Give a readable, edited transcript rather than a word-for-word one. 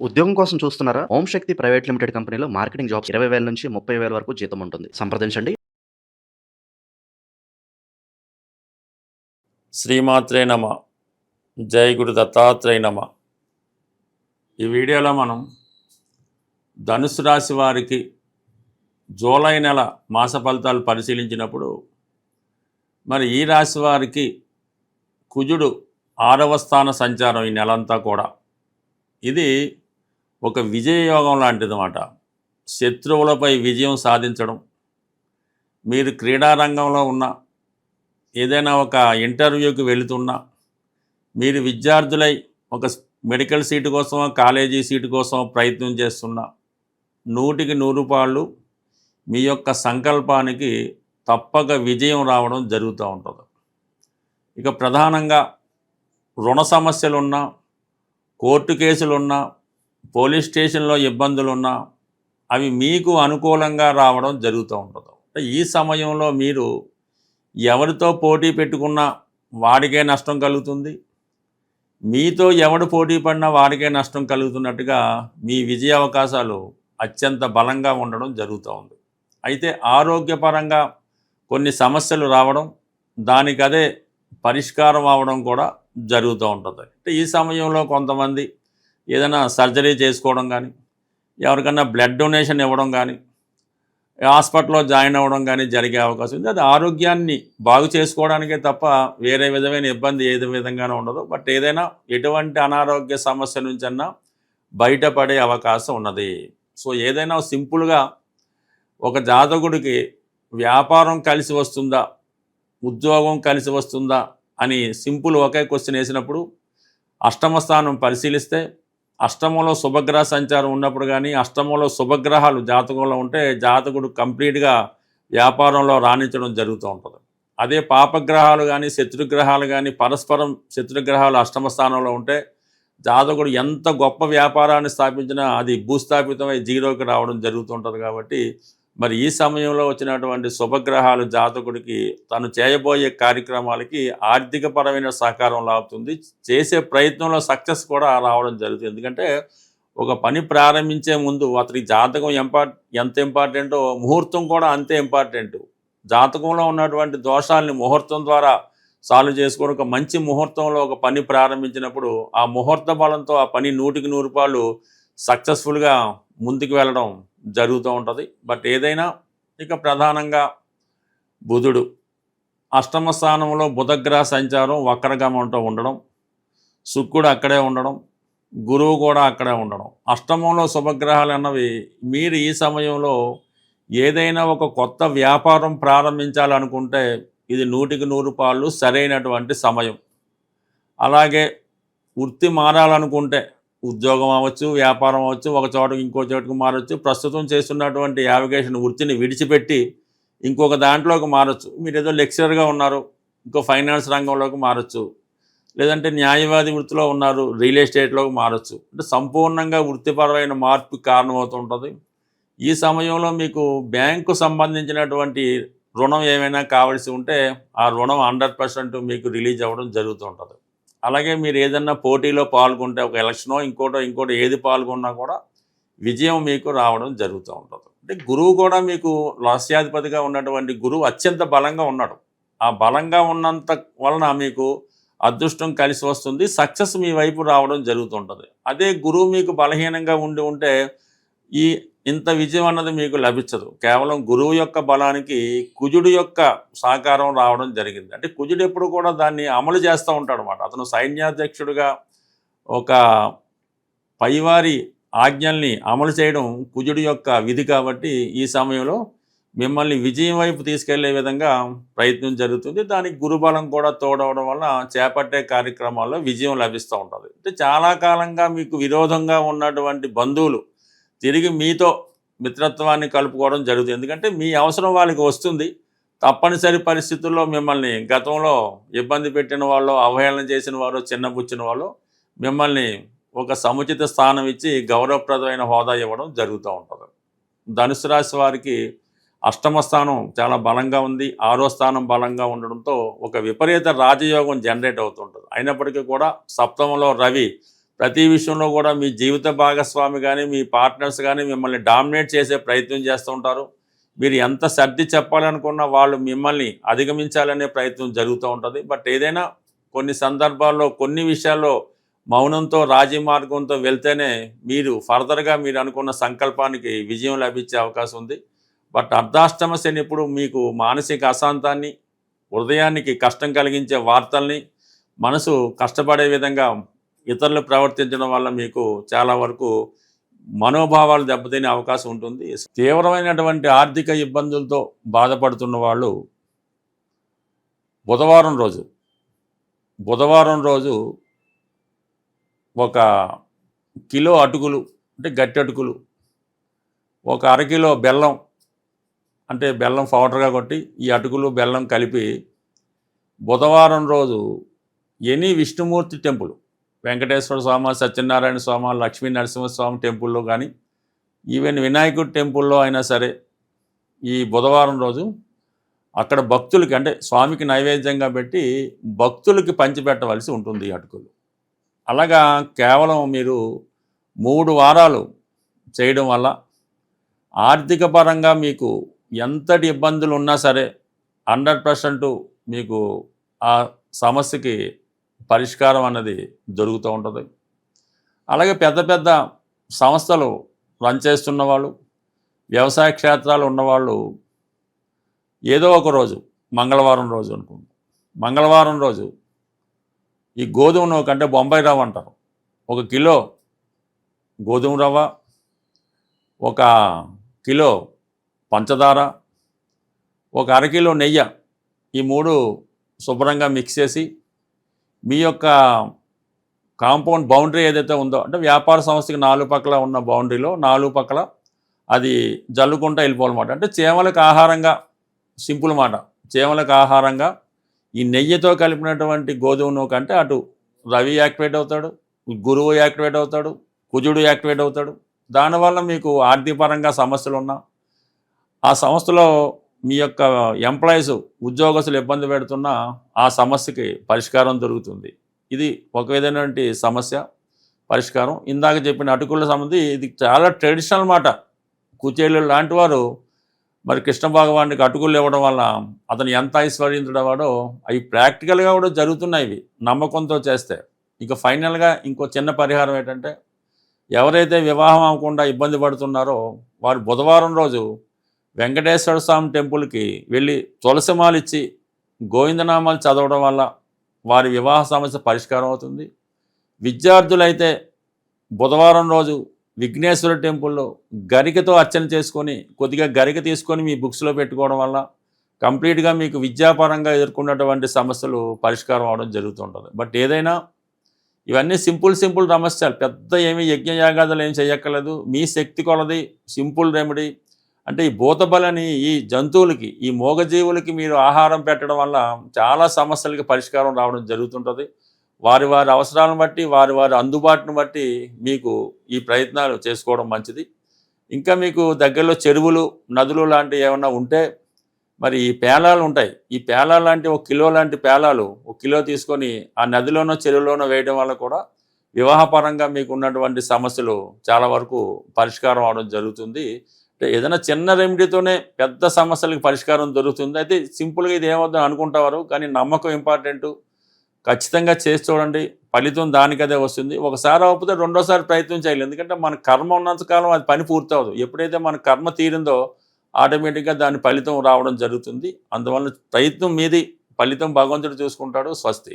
ఉద్యోగం కోసం చూస్తున్నారా? ఓం శక్తి ప్రైవేట్ లిమిటెడ్ కంపెనీలో మార్కెటింగ్ జాబ్స్ 20,000 నుంచి 30,000 వరకు జీతం ఉంటుంది. సంప్రదించండి. శ్రీమాత్రే నమ. జై గురు దత్తాత్రేయ నమ. ఈ వీడియోలో మనం ధనుసు రాశి వారికి జూలై నెల మాస ఫలితాలు పరిశీలించినప్పుడు మరి ఈ రాశి వారికి కుజుడు 6వ స్థాన సంచారం ఈ నెలంతా కూడా ఇది ఒక విజయయోగం లాంటిదన్నమాట. శత్రువులపై విజయం సాధించడం, మీరు క్రీడారంగంలో ఉన్న ఏదైనా ఒక ఇంటర్వ్యూకి వెళుతున్నా, మీరు విద్యార్థులై ఒక మెడికల్ సీటు కోసం కాలేజీ సీటు కోసం ప్రయత్నం చేస్తున్నా 100కి 100 పాళ్ళు మీ యొక్క సంకల్పానికి తప్పక విజయం రావడం జరుగుతూ ఉంటుంది. ఇక ప్రధానంగా రుణ సమస్యలున్నా, కోర్టు కేసులున్నా, పోలీస్ స్టేషన్లో ఇబ్బందులున్నా అవి మీకు అనుకూలంగా రావడం జరుగుతూ ఉంటుంది. ఈ సమయంలో మీరు ఎవరితో పోటీ పెట్టుకున్నా వాడికే నష్టం కలుగుతుంది, మీతో ఎవడు పోటీ పడినా వాడికే నష్టం కలుగుతున్నట్టుగా మీ విజయ అవకాశాలు అత్యంత బలంగా ఉండడం జరుగుతూ ఉంది. అయితే ఆరోగ్యపరంగా కొన్ని సమస్యలు రావడం, దానికదే పరిష్కారం అవ్వడం కూడా జరుగుతూ ఉంటుంది. అంటే ఈ సమయంలో కొంతమంది ఏదైనా సర్జరీ చేసుకోవడం కానీ, ఎవరికన్నా బ్లడ్ డొనేషన్ ఇవ్వడం కానీ, హాస్పిటల్లో జాయిన్ అవ్వడం కానీ జరిగే అవకాశం ఉంది. అది ఆరోగ్యాన్ని బాగు చేసుకోవడానికే తప్ప వేరే విధమైన ఇబ్బంది ఏది విధంగానే ఉండదు. బట్ ఏదైనా ఎటువంటి అనారోగ్య సమస్య నుంచన్నా బయటపడే అవకాశం ఉన్నది. సో ఏదైనా సింపుల్గా ఒక జాతకుడికి వ్యాపారం కలిసి వస్తుందా, ఉద్యోగం కలిసి వస్తుందా అని సింపుల్ ఒకే క్వశ్చన్ వేసినప్పుడు అష్టమ స్థానం పరిశీలిస్తే, అష్టమంలో శుభగ్రహ సంచారం ఉన్నప్పుడు కానీ, అష్టమంలో శుభగ్రహాలు జాతకంలో ఉంటే జాతకుడు కంప్లీట్గా వ్యాపారంలో రాణించడం జరుగుతూ ఉంటుంది. అదే పాపగ్రహాలు కానీ శత్రుగ్రహాలు కానీ పరస్పరం శత్రుగ్రహాలు అష్టమ స్థానంలో ఉంటే జాతకుడు ఎంత గొప్ప వ్యాపారాన్ని స్థాపించినా అది భూస్థాపితమై జీరోకి రావడం జరుగుతుంటుంది. కాబట్టి మరి ఈ సమయంలో వచ్చినటువంటి శుభగ్రహాలు జాతకుడికి తను చేయబోయే కార్యక్రమాలకి ఆర్థికపరమైన సహకారం లాగుతుంది. చేసే ప్రయత్నంలో సక్సెస్ కూడా రావడం జరుగుతుంది. ఎందుకంటే ఒక పని ప్రారంభించే ముందు అతని జాతకం ఎంత ఇంపార్టెంటో ముహూర్తం కూడా అంతే ఇంపార్టెంట్. జాతకంలో ఉన్నటువంటి దోషాలని ముహూర్తం ద్వారా సాల్వ్ చేసుకొని ఒక మంచి ముహూర్తంలో ఒక పని ప్రారంభించినప్పుడు ఆ ముహూర్త బలంతో ఆ పని 100కి 100 పాళ్ళు సక్సెస్ఫుల్గా ముందుకు వెళ్ళడం జరుగుతూ ఉంటుంది. బట్ ఏదైనా ఇక ప్రధానంగా బుధుడు అష్టమ స్థానంలో బుధగ్రహ సంచారం వక్రగమనంతో ఉండడం, శుక్రుడు అక్కడే ఉండడం, గురువు కూడా అక్కడే ఉండడం, అష్టమంలో శుభగ్రహాలు అన్నవి మీరు ఈ సమయంలో ఏదైనా ఒక కొత్త వ్యాపారం ప్రారంభించాలనుకుంటే ఇది 100కి 100 పాళ్ళు సరైనటువంటి సమయం. అలాగే వృత్తి మారాలనుకుంటే ఉద్యోగం అవ్వచ్చు, వ్యాపారం అవ్వచ్చు, ఒక చోటకి ఇంకో చోటుకు మారచ్చు. ప్రస్తుతం చేస్తున్నటువంటి యావిగేషన్ వృత్తిని విడిచిపెట్టి ఇంకొక దాంట్లోకి మారచ్చు. మీరు ఏదో లెక్చరర్గా ఉన్నారు, ఇంకో ఫైనాన్స్ రంగంలోకి మారచ్చు. లేదంటే న్యాయవాది వృత్తిలో ఉన్నారు, రియల్ ఎస్టేట్లోకి మారచ్చు. అంటే సంపూర్ణంగా వృత్తిపరమైన మార్పు కారణమవుతుంటుంది. ఈ సమయంలో మీకు బ్యాంకు సంబంధించినటువంటి రుణం ఏమైనా కావాల్సి ఉంటే ఆ రుణం 100% మీకు రిలీజ్ అవ్వడం జరుగుతూ ఉంటుంది. అలాగే మీరు ఏదన్నా పోటీలో పాల్గొంటే ఒక ఎలక్షనో ఇంకోటో ఏది పాల్గొన్నా కూడా విజయం మీకు రావడం జరుగుతూ ఉంటుంది. అంటే గురువు కూడా మీకు రాస్యాధిపతిగా ఉన్నటువంటి గురువు అత్యంత బలంగా ఉన్నాడు. ఆ బలంగా ఉన్నంత వలన మీకు అదృష్టం కలిసి వస్తుంది, సక్సెస్ మీ వైపు రావడం జరుగుతుంటుంది. అదే గురువు మీకు బలహీనంగా ఉంటే ఇంత విజయం అన్నది మీకు లభించదు. కేవలం గురువు యొక్క బలానికి కుజుడు యొక్క సహకారం రావడం జరిగింది. అంటే కుజుడు ఎప్పుడు కూడా దాన్ని అమలు చేస్తూ ఉంటాడు అన్నమాట. అతను సైన్యాధ్యక్షుడిగా ఒక పైవారి ఆజ్ఞల్ని అమలు చేయడం కుజుడు యొక్క విధి. కాబట్టి ఈ సమయంలో మిమ్మల్ని విజయం వైపు తీసుకెళ్లే విధంగా ప్రయత్నం జరుగుతుంది. దానికి గురుబలం కూడా తోడవడం వల్ల చేపట్టే కార్యక్రమాల్లో విజయం లభిస్తూ ఉంటుంది. అంటే చాలా కాలంగా మీకు విరోధంగా ఉన్నటువంటి బంధువులు తిరిగి మీతో మిత్రత్వాన్ని కలుపుకోవడం జరుగుతుంది. ఎందుకంటే మీ అవసరం వాళ్ళకి వస్తుంది. తప్పనిసరి పరిస్థితుల్లో మిమ్మల్ని గతంలో ఇబ్బంది పెట్టిన వాళ్ళు, అవహేళన చేసిన వారు, చిన్నబుచ్చిన వాళ్ళు మిమ్మల్ని ఒక సముచిత స్థానం ఇచ్చి గౌరవప్రదమైన హోదా ఇవ్వడం జరుగుతూ ఉంటుంది. ధనుసు రాశి వారికి అష్టమ స్థానం చాలా బలంగా ఉంది, 6వ స్థానం బలంగా ఉండడంతో ఒక విపరీత రాజయోగం జనరేట్ అవుతుంటుంది. అయినప్పటికీ కూడా సప్తమంలో రవి ప్రతి విషయంలో కూడా మీ జీవిత భాగస్వామి కానీ మీ పార్ట్నర్స్ కానీ మిమ్మల్ని డామినేట్ చేసే ప్రయత్నం చేస్తూ ఉంటారు. మీరు ఎంత సర్ది చెప్పాలనుకున్నా వాళ్ళు మిమ్మల్ని అధిగమించాలనే ప్రయత్నం జరుగుతూ ఉంటుంది. బట్ ఏదైనా కొన్ని సందర్భాల్లో కొన్ని విషయాల్లో మౌనంతో రాజీ మార్గంతో వెళ్తేనే మీరు ఫర్దర్గా మీరు అనుకున్న సంకల్పానికి విజయం లభించే అవకాశం ఉంది. బట్ అర్ధాష్టమ శని ఎప్పుడు మీకు మానసిక అశాంతాన్ని, హృదయానికి కష్టం కలిగించే వార్తల్ని, మనసు కష్టపడే విధంగా ఇతరులు ప్రవర్తించడం వల్ల మీకు చాలా వరకు మనోభావాలు దెబ్బతినే అవకాశం ఉంటుంది. తీవ్రమైనటువంటి ఆర్థిక ఇబ్బందులతో బాధపడుతున్న వాళ్ళు బుధవారం రోజు ఒక కిలో అటుకులు అంటే గట్టి అటుకులు, ఒక అరకిలో బెల్లం అంటే బెల్లం పౌడర్గా కొట్టి ఈ అటుకులు బెల్లం కలిపి బుధవారం రోజు ఎనీ విష్ణుమూర్తి టెంపుల్, వెంకటేశ్వర స్వామి, సత్యనారాయణ స్వామి, లక్ష్మీ నరసింహస్వామి టెంపుల్లో కానీ ఈవెన్ వినాయకుడి టెంపుల్లో అయినా సరే ఈ బుధవారం రోజు అక్కడ భక్తులకి అంటే స్వామికి నైవేద్యంగా పెట్టి భక్తులకి పంచిపెట్టవలసి ఉంటుంది ఈ అటుకులు. అలాగా కేవలం మీరు 3 వారాలు చేయడం వల్ల ఆర్థిక పరంగా మీకు ఎంతటి ఇబ్బందులు ఉన్నా సరే 100% మీకు ఆ సమస్యకి పరిష్కారం అన్నది దొరుకుతూ ఉంటుంది. అలాగే పెద్ద పెద్ద సంస్థలు రన్ చేస్తున్న వాళ్ళు, వ్యవసాయ క్షేత్రాలు ఉన్నవాళ్ళు ఏదో ఒక రోజు మంగళవారం రోజు అనుకుంటాం, మంగళవారం రోజు ఈ గోధుమ నూక అంటే బొంబాయి రవ్వ అంటారు, 1 కిలో గోధుమ రవ్వ, 1 కిలో పంచదార, 1 అరకిలో నెయ్యి, ఈ 3 శుభ్రంగా మిక్స్ చేసి మీ యొక్క కాంపౌండ్ బౌండరీ ఏదైతే ఉందో అంటే వ్యాపార సంస్థకి 4 పక్కల ఉన్న బౌండరీలో 4 పక్కల అది జల్లుకుంటూ వెళ్ళిపోవాలన్నమాట. అంటే చీమలకు ఆహారంగా, సింపుల్ మాట, చీమలకు ఆహారంగా ఈ నెయ్యితో కలిపినటువంటి గోధుమ నూక అంటే అటు రవి యాక్టివేట్ అవుతాడు, గురువు యాక్టివేట్ అవుతాడు, కుజుడు యాక్టివేట్ అవుతాడు. దానివల్ల మీకు ఆర్థికపరంగా సమస్యలు ఉన్నా, ఆ సంస్థలో మీ యొక్క ఎంప్లాయీస్ ఉద్యోగస్తులు ఇబ్బంది పెడుతున్నా ఆ సమస్యకి పరిష్కారం దొరుకుతుంది. ఇది ఒక విధమైనటువంటి సమస్య పరిష్కారం. ఇందాక చెప్పిన అటుకుల సంబంధి ఇది చాలా ట్రెడిషనల్ మాట. కుచేలు లాంటి వారు మరి కృష్ణ భగవానికి అటుకులు ఇవ్వడం వల్ల అతను ఎంత ఐశ్వర్యంతుడవాడో అవి ప్రాక్టికల్గా కూడా జరుగుతున్నాయి. ఇవి నమ్మకంతో చేస్తే. ఇక ఫైనల్గా ఇంకో చిన్న పరిహారం ఏంటంటే, ఎవరైతే వివాహం అవ్వకుండా ఇబ్బంది పడుతున్నారో వారు బుధవారం రోజు వెంకటేశ్వర స్వామి టెంపుల్కి వెళ్ళి తులసిమాలు ఇచ్చి గోవిందనామాలు చదవడం వల్ల వారి వివాహ సమస్య పరిష్కారం అవుతుంది. విద్యార్థులైతే బుధవారం రోజు విఘ్నేశ్వర టెంపుల్లో గరికతో అర్చన చేసుకొని కొద్దిగా గరిక తీసుకొని మీ బుక్స్లో పెట్టుకోవడం వల్ల కంప్లీట్గా మీకు విద్యాపరంగా ఎదుర్కొన్నటువంటి సమస్యలు పరిష్కారం అవడం జరుగుతుంటుంది. బట్ ఏదైనా ఇవన్నీ సింపుల్ సమస్యలు, పెద్ద ఏమీ యజ్ఞయాగాదులు ఏం చేయక్కర్లేదు. మీ శక్తి కొలది సింపుల్ రెమెడీ. అంటే ఈ భూతబలని ఈ జంతువులకి, ఈ మూగజీవులకి మీరు ఆహారం పెట్టడం వల్ల చాలా సమస్యలకి పరిష్కారం రావడం జరుగుతుంటుంది. వారి అవసరాలను బట్టి, వారి అందుబాటును బట్టి మీకు ఈ ప్రయత్నాలు చేసుకోవడం మంచిది. ఇంకా మీకు దగ్గరలో చెరువులు, నదులు లాంటివి ఏమన్నా ఉంటే మరి ఈ పేలాలు ఉంటాయి. ఈ పేలాలు లాంటి 1 కిలో లాంటి పేలాలు 1 కిలో తీసుకొని ఆ నదిలోనో చెరువులోనో వేయడం వల్ల కూడా వివాహపరంగా మీకు ఉన్నటువంటి సమస్యలు చాలా వరకు పరిష్కారం అవడం జరుగుతుంది. అంటే ఏదైనా చిన్న రెమెడీతోనే పెద్ద సమస్యలకు పరిష్కారం దొరుకుతుంది. అయితే సింపుల్గా ఇది ఏమవుతుందని అనుకుంటారు, కానీ నమ్మకం ఇంపార్టెంటు. ఖచ్చితంగా చేసి చూడండి, ఫలితం దానికదే వస్తుంది. ఒకసారి అవ్వకపోతే రెండోసారి ప్రయత్నం చేయాలి. ఎందుకంటే మన కర్మ ఉన్నంతకాలం అది పని పూర్తవదు. ఎప్పుడైతే మన కర్మ తీరిందో ఆటోమేటిక్గా దాని ఫలితం రావడం జరుగుతుంది. అందువల్ల ప్రయత్నం మీది, ఫలితం భగవంతుడు చూసుకుంటాడు. స్వస్తి.